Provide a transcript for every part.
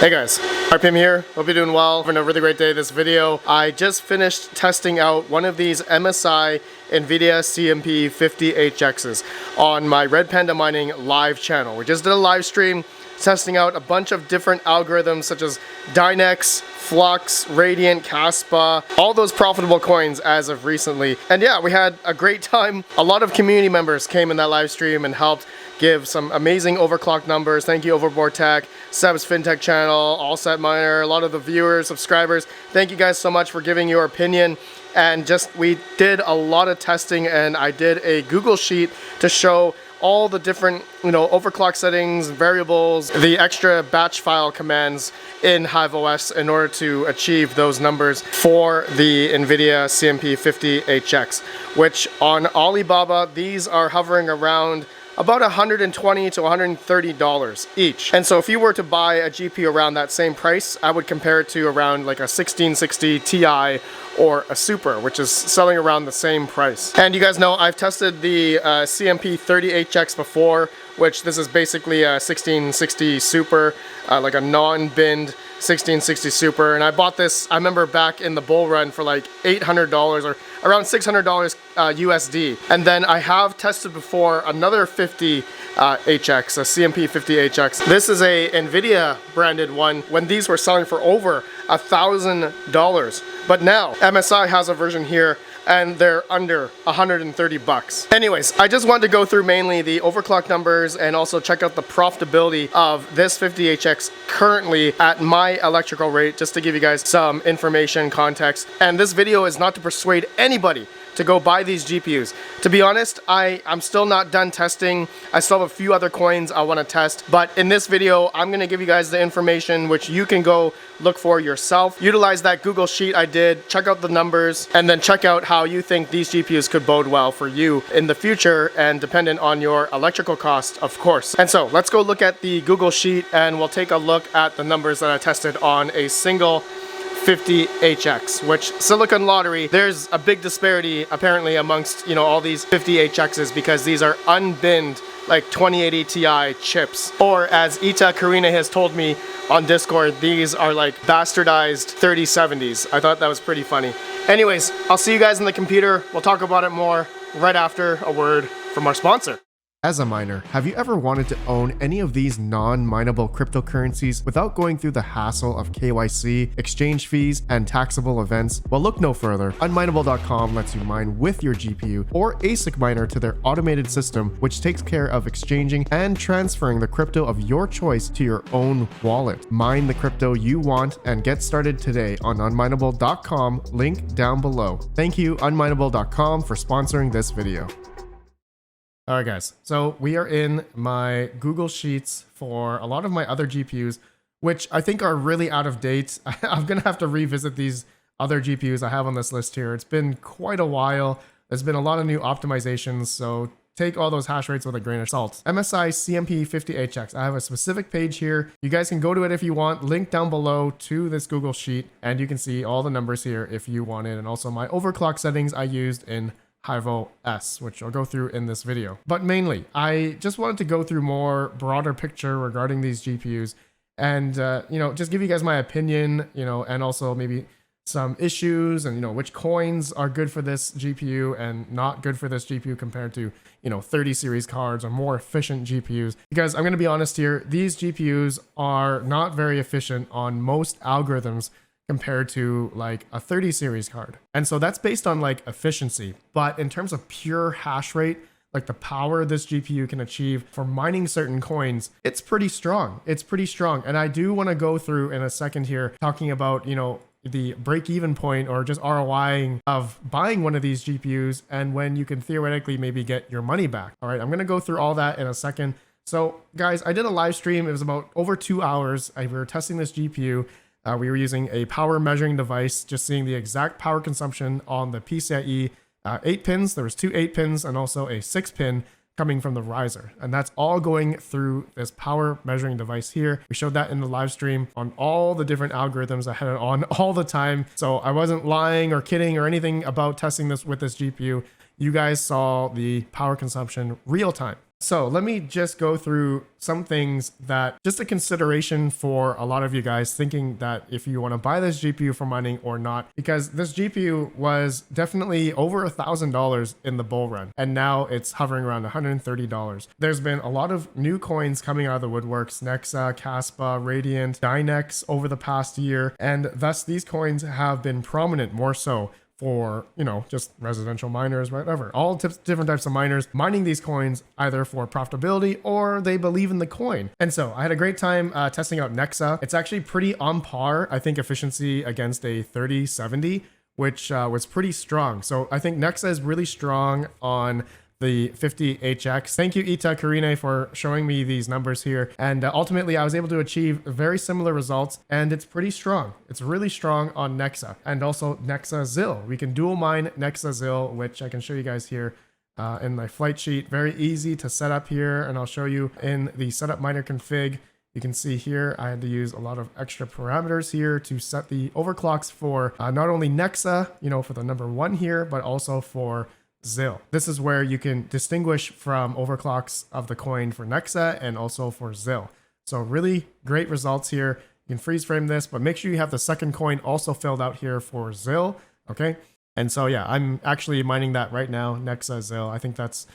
Hey guys, Alephium here. Hope you're doing well. Having a really great day. This video, I just finished testing out one of these MSI Nvidia CMP 50HXs on my Red Panda Mining live channel. We just did a live stream testing out a bunch of different algorithms such as Dynex, Flux, Radiant, Kaspa, all those profitable coins as of recently. And yeah, we had a great time. A lot of community members came in that live stream and helped give some amazing overclock numbers. Thank you, Overboard Tech, Seb's FinTech channel, All Set Miner, a lot of the viewers, subscribers. Thank you guys so much for giving your opinion. And just, we did a lot of testing, and I did a Google sheet to show all the different, overclock settings, variables, the extra batch file commands in HiveOS in order to achieve those numbers for the Nvidia CMP 50HX, which on Alibaba, these are hovering around about $120 to $130 each. And so if you were to buy a GPU around that same price, I would compare it to around like a 1660 Ti or a Super, which is selling around the same price. And you guys know I've tested the CMP 30HX before, which this is basically a 1660 Super, like a non-binned 1660 Super, and I bought this, I remember back in the bull run for like $800 or around $600 USD. And then I have tested before another 50 HX, a CMP 50HX. This is a Nvidia branded one when these were selling for over $1,000. But now MSI has a version here and they're under 130 bucks. Anyways, I just wanted to go through mainly the overclock numbers and also check out the profitability of this 50HX currently at my electrical rate, just to give you guys some information, context. And this video is not to persuade anybody to go buy these GPUs. To be honest, I'm still not done testing. I still have a few other coins I want to test, but in this video, I'm going to give you guys the information which you can go look for yourself. Utilize that Google sheet I did, check out the numbers, and then check out how you think these GPUs could bode well for you in the future and dependent on your electrical cost, of course. And so let's go look at the Google sheet and we'll take a look at the numbers that I tested on a single 50HX, which Silicon Lottery, there's a big disparity apparently amongst, all these 50HXs because these are unbinned like 2080 Ti chips. Or as Ita Karina has told me on Discord, these are like bastardized 3070s. I thought that was pretty funny. Anyways, I'll see you guys in the computer. We'll talk about it more right after a word from our sponsor. As a miner, have you ever wanted to own any of these non-mineable cryptocurrencies without going through the hassle of KYC, exchange fees, and taxable events? Well, look no further. Unmineable.com lets you mine with your GPU or ASIC miner to their automated system, which takes care of exchanging and transferring the crypto of your choice to your own wallet. Mine the crypto you want and get started today on unmineable.com, link down below. Thank you, unmineable.com, for sponsoring this video. All right, guys, so we are in my Google Sheets for a lot of my other GPUs, which I think are really out of date. I'm going to have to revisit these other GPUs I have on this list here. It's been quite a while. There's been a lot of new optimizations, so take all those hash rates with a grain of salt. MSI CMP 50HX. I have a specific page here. You guys can go to it if you want. Link down below to this Google Sheet, and you can see all the numbers here if you want it, and also my overclock settings I used in HiveOS, which I'll go through in this video. But mainly, I just wanted to go through more broader picture regarding these GPUs and, just give you guys my opinion, and also maybe some issues and, which coins are good for this GPU and not good for this GPU compared to, 30 series cards or more efficient GPUs. Because I'm going to be honest here, these GPUs are not very efficient on most algorithms compared to like a 30 series card. And so that's based on like efficiency. But in terms of pure hash rate, like the power this GPU can achieve for mining certain coins, it's pretty strong. It's pretty strong. And I do want to go through in a second here talking about, the break-even point or just ROI of buying one of these GPUs and when you can theoretically maybe get your money back. All right, I'm going to go through all that in a second. So guys, I did a live stream. It was about over 2 hours. We were testing this GPU. We were using a power measuring device, just seeing the exact power consumption on the PCIe 8 pins. There was 2 8 pins and also a 6 pin coming from the riser. And that's all going through this power measuring device here. We showed that in the live stream on all the different algorithms I had it on all the time. So I wasn't lying or kidding or anything about testing this with this GPU. You guys saw the power consumption real time. So let me just go through some things that just a consideration for a lot of you guys thinking that if you want to buy this GPU for mining or not, because this GPU was definitely over $1,000 in the bull run, and now it's hovering around $130. There's been a lot of new coins coming out of the woodworks, Nexa, Kaspa, Radiant, Dynex over the past year, and thus these coins have been prominent more so for, you know, just residential miners, whatever, all different types of miners mining these coins either for profitability or they believe in the coin. And so I had a great time testing out Nexa. It's actually pretty on par, I think, efficiency against a 3070, which was pretty strong. So I think Nexa is really strong on the 50HX. Thank you, Ita Karine, for showing me these numbers here. And ultimately, I was able to achieve very similar results, and it's pretty strong. It's really strong on Nexa and also Nexa ZIL. We can dual mine Nexa ZIL, which I can show you guys here in my flight sheet. Very easy to set up here, and I'll show you in the setup miner config. You can see here, I had to use a lot of extra parameters here to set the overclocks for not only Nexa, you know, for the number 1 here, but also for ZIL. This is where you can distinguish from overclocks of the coin for Nexa and also for ZIL. So really great results here. You can freeze frame this, but make sure you have the second coin also filled out here for ZIL. Okay. And so, yeah, I'm actually mining that right now, Nexa ZIL. I think that's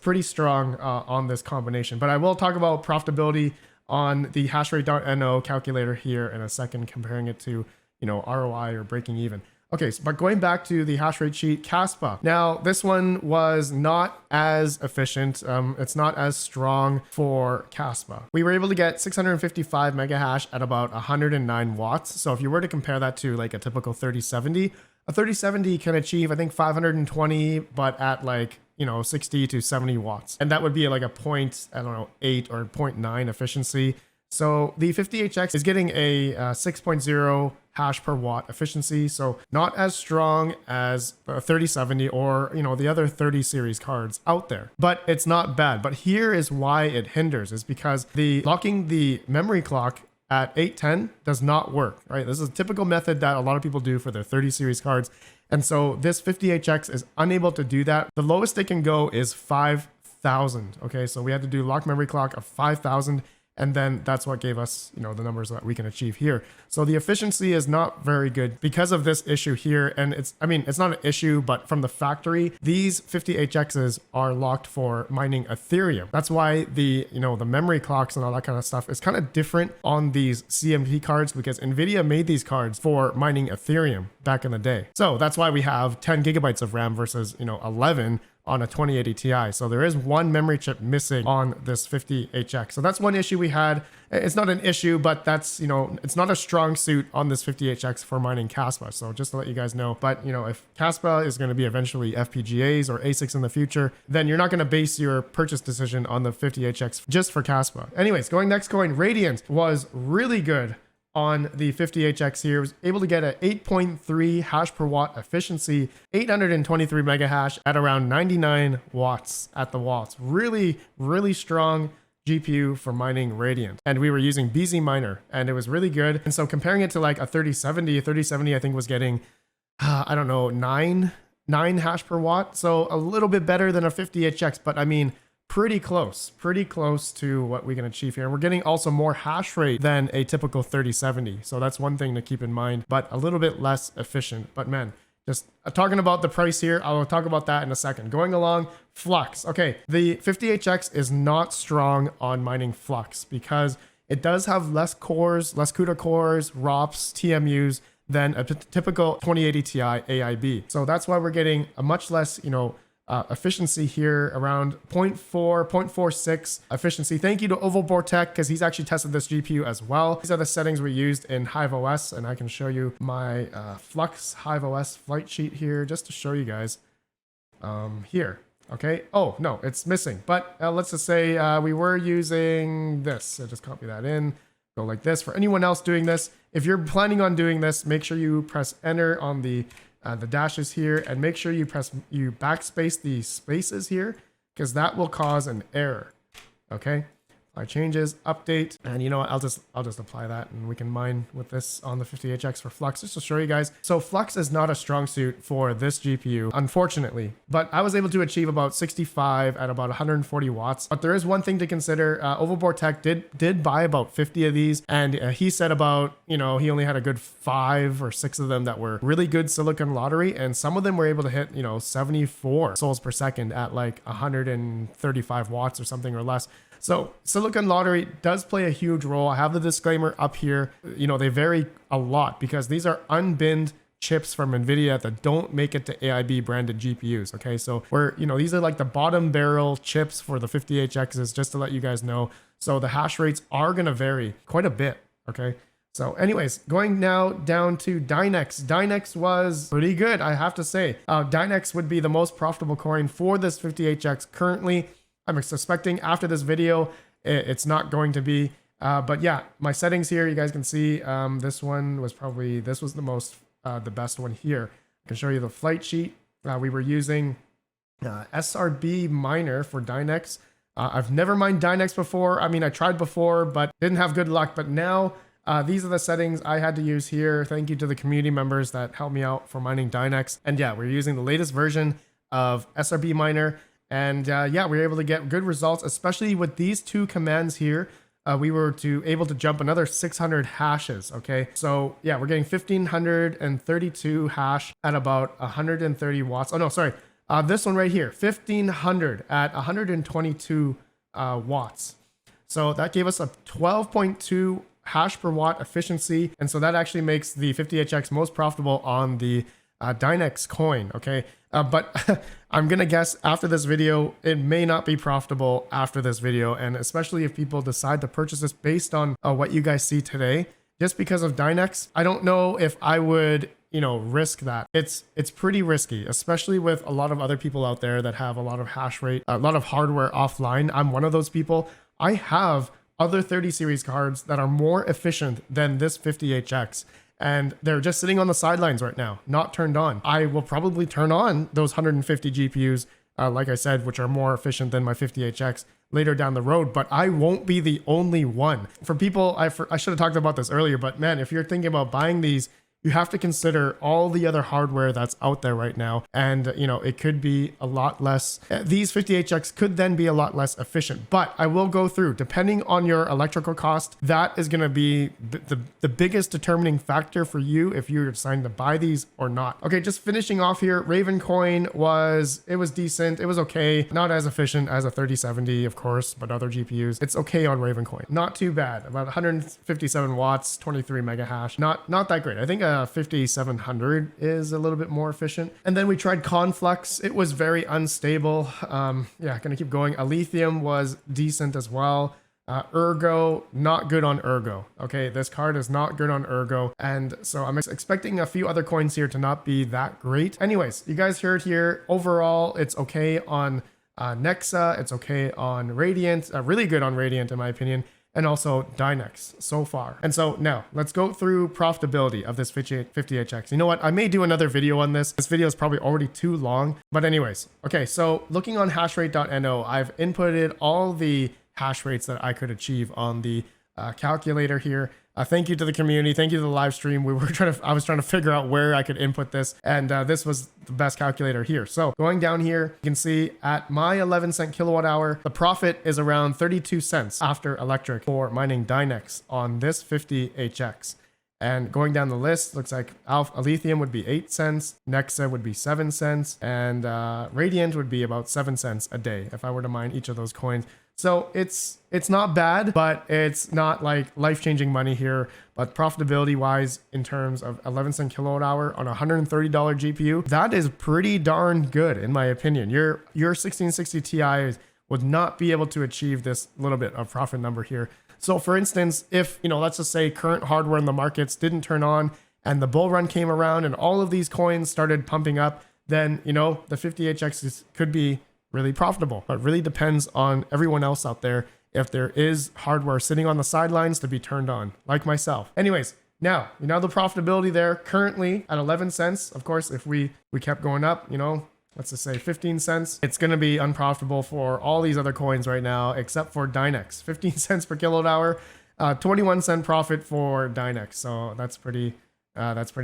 pretty strong on this combination, but I will talk about profitability on the Hashrate.NO calculator here in a second, comparing it to, you know, ROI or breaking even. Okay, so, but going back to the hash rate sheet, Kaspa. Now, this one was not as efficient. It's not as strong for Kaspa. We were able to get 655 mega hash at about 109 watts. So if you were to compare that to like a typical 3070, a 3070 can achieve, I think, 520, but at like, you know, 60 to 70 watts. And that would be like a 0.8 or 0.9 efficiency. So the 50HX is getting a 6.0 hash per watt efficiency. So not as strong as a 3070 or, you know, the other 30 series cards out there, but it's not bad. But here is why it hinders, is because the locking the memory clock at 810 does not work, right? This is a typical method that a lot of people do for their 30 series cards. And so this 50HX is unable to do that. The lowest it can go is 5,000. Okay, so we had to do lock memory clock of 5,000. And then that's what gave us, you know, the numbers that we can achieve here. So the efficiency is not very good because of this issue here. And it's, I mean, it's not an issue, but from the factory, these 50HXs are locked for mining Ethereum. That's why the, you know, the memory clocks and all that kind of stuff is kind of different on these CMP cards, because Nvidia made these cards for mining Ethereum back in the day. So that's why we have 10 gigabytes of RAM versus, you know, 11 on a 2080 Ti. So there is one memory chip missing on this 50HX. So that's one issue we had. It's not an issue, but that's, you know, it's not a strong suit on this 50HX for mining Kaspa. So just to let you guys know, but you know, if Kaspa is going to be eventually FPGAs or ASICs in the future, then you're not going to base your purchase decision on the 50HX just for Kaspa. Anyways, going next coin, Radiant was really good on the 50HX here. Was able to get a 8.3 hash per watt efficiency, 823 mega hash at around 99 watts at the watts. Really, really strong GPU for mining Radiant. And we were using BZ Miner, and it was really good. And so comparing it to like a 3070 I think was getting, I don't know, 9 hash per watt. So a little bit better than a 50HX, but I mean, pretty close to what we can achieve here. And we're getting also more hash rate than a typical 3070. So that's one thing to keep in mind, but a little bit less efficient. But man, just talking about the price here, I will talk about that in a second. Going along, Flux. Okay, the 50HX is not strong on mining Flux because it does have less cores, less CUDA cores, ROPs, TMUs than a typical 2080 Ti AIB. So that's why we're getting a much less, you know, efficiency here around 0.4, 0.46 efficiency. Thank you to Ovalbortech because he's actually tested this GPU as well. These are the settings we used in HiveOS, and I can show you my Flux HiveOS flight sheet here just to show you guys here. Okay. Oh, no, it's missing. But let's just say we were using this. So just copy that in. Go like this. For anyone else doing this, if you're planning on doing this, make sure you press enter on the dashes here, and make sure you backspace the spaces here, because that will cause an error. Okay. apply changes, update, and you know what, I'll just apply that and we can mine with this on the 50HX for Flux just to show you guys. So Flux is not a strong suit for this GPU, unfortunately, but I was able to achieve about 65 at about 140 watts. But there is one thing to consider. Overboard Tech did buy about 50 of these, and he said about, you know, he only had a good 5 or 6 of them that were really good silicon lottery, and some of them were able to hit, you know, 74 souls per second at like 135 watts or something or less. So silicon lottery does play a huge role. I have the disclaimer up here. You know, they vary a lot because these are unbinned chips from Nvidia that don't make it to AIB branded GPUs. Okay, so you know, these are like the bottom barrel chips for the 50HXs, just to let you guys know. So the hash rates are going to vary quite a bit. Okay, so anyways, going now down to Dynex. Dynex was pretty good, I have to say. Dynex would be the most profitable coin for this 50HX currently. I'm suspecting after this video, it's not going to be. But yeah, my settings here, you guys can see this was the best one here. I can show you the flight sheet. We were using SRBminer for Dynex. I've never mined Dynex before. I mean, I tried before, but didn't have good luck. But now these are the settings I had to use here. Thank you to the community members that helped me out for mining Dynex. And yeah, we're using the latest version of SRBminer. And yeah, we were able to get good results, especially with these two commands here. We were able to jump another 600 hashes. Okay, so yeah, we're getting 1532 hash at about 130 watts. Oh no, sorry, this one right here, 1500 at 122 watts. So that gave us a 12.2 hash per watt efficiency, and so that actually makes the 50HX most profitable on the Dynex coin. Okay, but I'm gonna guess after this video it may not be profitable after this video, and especially if people decide to purchase this based on what you guys see today, just because of Dynex, I don't know if I would, you know, risk that. It's pretty risky, especially with a lot of other people out there that have a lot of hash rate, a lot of hardware offline. I'm one of those people. I have other 30 series cards that are more efficient than this 50HX. And they're just sitting on the sidelines right now, not turned on. I will probably turn on those 150 GPUs, like I said, which are more efficient than my 50HX later down the road, but I won't be the only one. For people, I should have talked about this earlier, but man, if you're thinking about buying these, you have to consider all the other hardware that's out there right now. And, you know, it could be a lot less. These 50HX could then be a lot less efficient. But I will go through, depending on your electrical cost, that is going to be the biggest determining factor for you if you're deciding to buy these or not. Okay, just finishing off here, Ravencoin was decent. It was okay. Not as efficient as a 3070, of course, but other GPUs. It's okay on Ravencoin. Not too bad. About 157 watts, 23 mega hash. Not that great. I think 5700 is a little bit more efficient. And then we tried Flux. It was very unstable. Yeah, gonna keep going. Alephium was decent as well. Ergo, not good on Ergo. Okay, this card is not good on Ergo. And so I'm expecting a few other coins here to not be that great. Anyways, you guys heard here, overall, it's okay on Nexa. It's okay on Radiant. Really good on Radiant, in my opinion. And also Dynex so far. And so now let's go through profitability of this 50HX. You know what? I may do another video on this. This video is probably already too long. But anyways, okay, so looking on Hashrate.NO, I've inputted all the hash rates that I could achieve on the calculator here. Thank you to the community. Thank you to the live stream. I was trying to figure out where I could input this, and this was the best calculator here. So going down here, you can see at my 11-cent kilowatt hour, the profit is around 32 cents after electric for mining Dynex on this 50HX. And going down the list, looks like Alephium would be 8 cents, Nexa would be 7 cents, and Radiant would be about 7 cents a day if I were to mine each of those coins. So it's not bad, but it's not like life-changing money here. But profitability wise, in terms of 11-cent kilowatt hour on a $130 GPU, that is pretty darn good in my opinion. Your 1660 Ti would not be able to achieve this little bit of profit number here. So for instance, if, you know, let's just say current hardware in the markets didn't turn on and the bull run came around and all of these coins started pumping up, then, you know, the 50HX could be really profitable. But it really depends on everyone else out there if there is hardware sitting on the sidelines to be turned on, like myself. Anyways, now, you know, the profitability there currently at 11 cents. Of course, if we kept going up, you know, let's just say 15 cents, it's going to be unprofitable for all these other coins right now, except for Dynex. 15 cents per kilowatt hour, 21-cent profit for Dynex. So that's pretty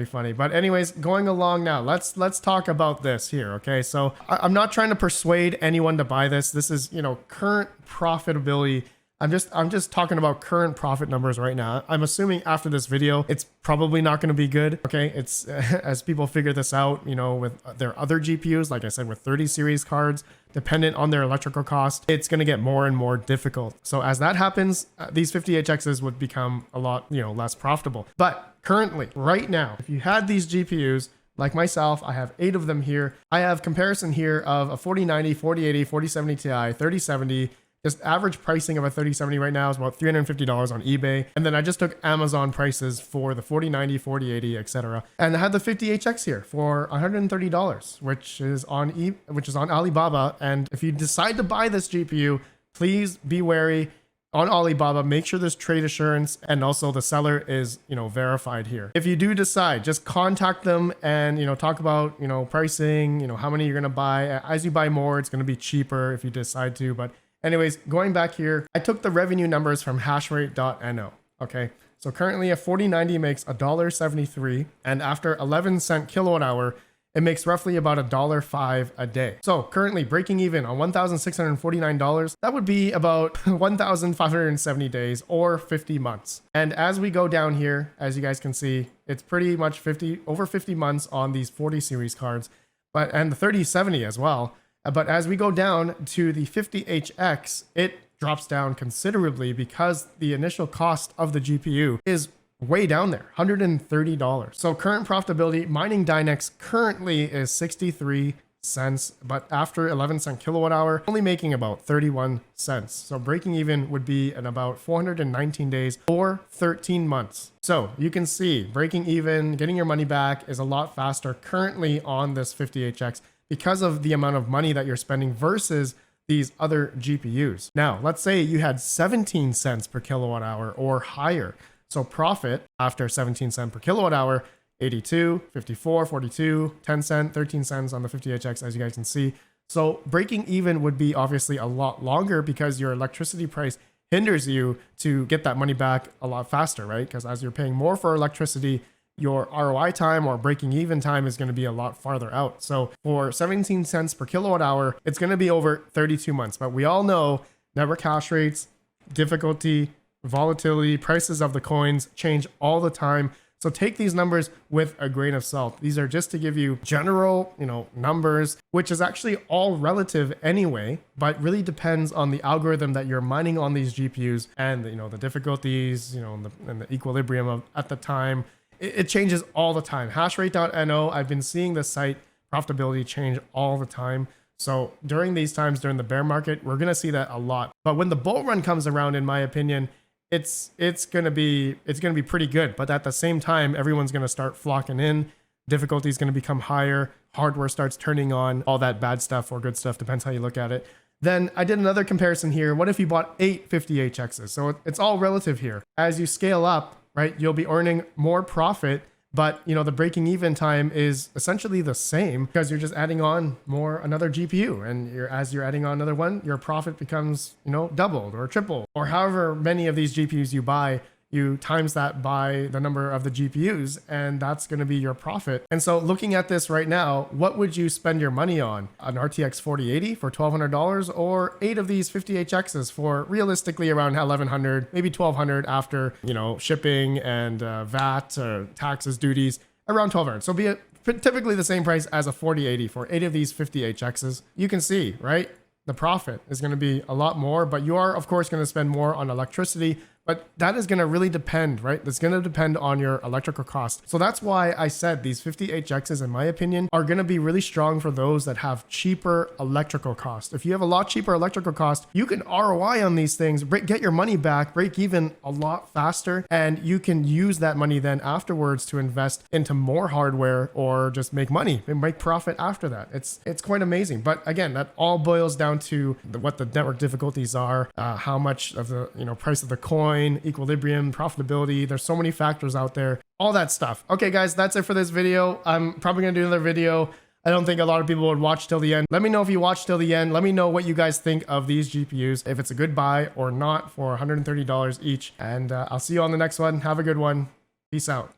funny. But anyways, going along now, let's talk about this here. Okay, so I'm not trying to persuade anyone to buy this. This is, you know, current profitability. I'm just talking about current profit numbers right now. I'm assuming after this video, it's probably not going to be good. Okay, it's as people figure this out, you know, with their other GPUs, like I said, with 30 series cards, dependent on their electrical cost, it's going to get more and more difficult. So as that happens, these 50HXs would become a lot, you know, less profitable. But currently, right now, if you had these GPUs, like myself, I have 8 of them here. I have comparison here of a 4090, 4080, 4070 Ti, 3070. Just average pricing of a 3070 right now is about $350 on eBay. And then I just took Amazon prices for the 4090, 4080, etc. And I had the 50HX here for $130, which is on Alibaba. And if you decide to buy this GPU, please be wary on Alibaba. Make sure there's trade assurance and also the seller is, you know, verified here. If you do decide, just contact them and, you know, talk about, you know, pricing, you know, how many you're going to buy. As you buy more, it's going to be cheaper if you decide to. But anyways, going back here, I took the revenue numbers from Hashrate.NO. Okay, so currently a 4090 makes $1.73, and after 11-cent kilowatt hour, it makes roughly about $1.05 a day. So currently breaking even on $1,649, that would be about 1,570 days or 50 months. And as we go down here, as you guys can see, it's pretty much over 50 months on these 40 series cards, and the 3070 as well. But as we go down to the 50HX, it drops down considerably because the initial cost of the GPU is way down there, $130. So current profitability, mining Dynex currently is 63 cents, but after 11-cent kilowatt hour, only making about 31 cents. So breaking even would be in about 419 days or 13 months. So you can see breaking even, getting your money back is a lot faster currently on this 50HX. Because of the amount of money that you're spending versus these other GPUs. Now, let's say you had 17 cents per kilowatt hour or higher. So profit after 17 cents per kilowatt hour, 82, 54, 42, 10 cents, 13 cents on the 50HX, as you guys can see. So breaking even would be obviously a lot longer because your electricity price hinders you to get that money back a lot faster, right? Because as you're paying more for electricity, your ROI time or breaking even time is going to be a lot farther out. So for 17 cents per kilowatt hour, it's going to be over 32 months. But we all know network hash rates, difficulty, volatility, prices of the coins change all the time. So take these numbers with a grain of salt. These are just to give you general, you know, numbers, which is actually all relative anyway, but really depends on the algorithm that you're mining on these GPUs and, you know, the difficulties, you know, and the equilibrium at the time. It changes all the time. Hashrate.NO, I've been seeing the site profitability change all the time. So during these times, during the bear market, we're going to see that a lot. But when the bull run comes around, in my opinion, it's going to be pretty good. But at the same time, everyone's going to start flocking in. Difficulty is going to become higher. Hardware starts turning on. All that bad stuff or good stuff, depends how you look at it. Then I did another comparison here. What if you bought 8 50HXs? So it's all relative here. As you scale up, right, you'll be earning more profit, but you know the breaking even time is essentially the same because you're just adding on another GPU, and as you're adding on another one, your profit becomes, you know, doubled or tripled, or however many of these GPUs you buy. You times that by the number of the GPUs, and that's going to be your profit. And so looking at this right now, what would you spend your money on? An RTX 4080 for $1,200 or 8 of these 50HXs for realistically around $1,100, maybe $1,200 after, you know, shipping and VAT, taxes, duties, around $1,200. So be typically the same price as a 4080 for 8 of these 50HXs. You can see, right? The profit is going to be a lot more, but you are, of course, going to spend more on electricity. But that is going to really depend, right? That's going to depend on your electrical cost. So that's why I said these 50HXs, in my opinion, are going to be really strong for those that have cheaper electrical cost. If you have a lot cheaper electrical cost, you can ROI on these things, get your money back, break even a lot faster, and you can use that money then afterwards to invest into more hardware or just make money and make profit after that. It's quite amazing. But again, that all boils down to what the network difficulties are, how much of the price of the coin, equilibrium, profitability. There's so many factors out there, all that stuff. Okay, guys, that's it for this video. I'm probably gonna do another video I don't think a lot of people would watch till the end. Let me know if you watch till the end. Let me know what you guys think of these GPUs, if it's a good buy or not for $130 each. And I'll see you on the next one. Have a good one. Peace out.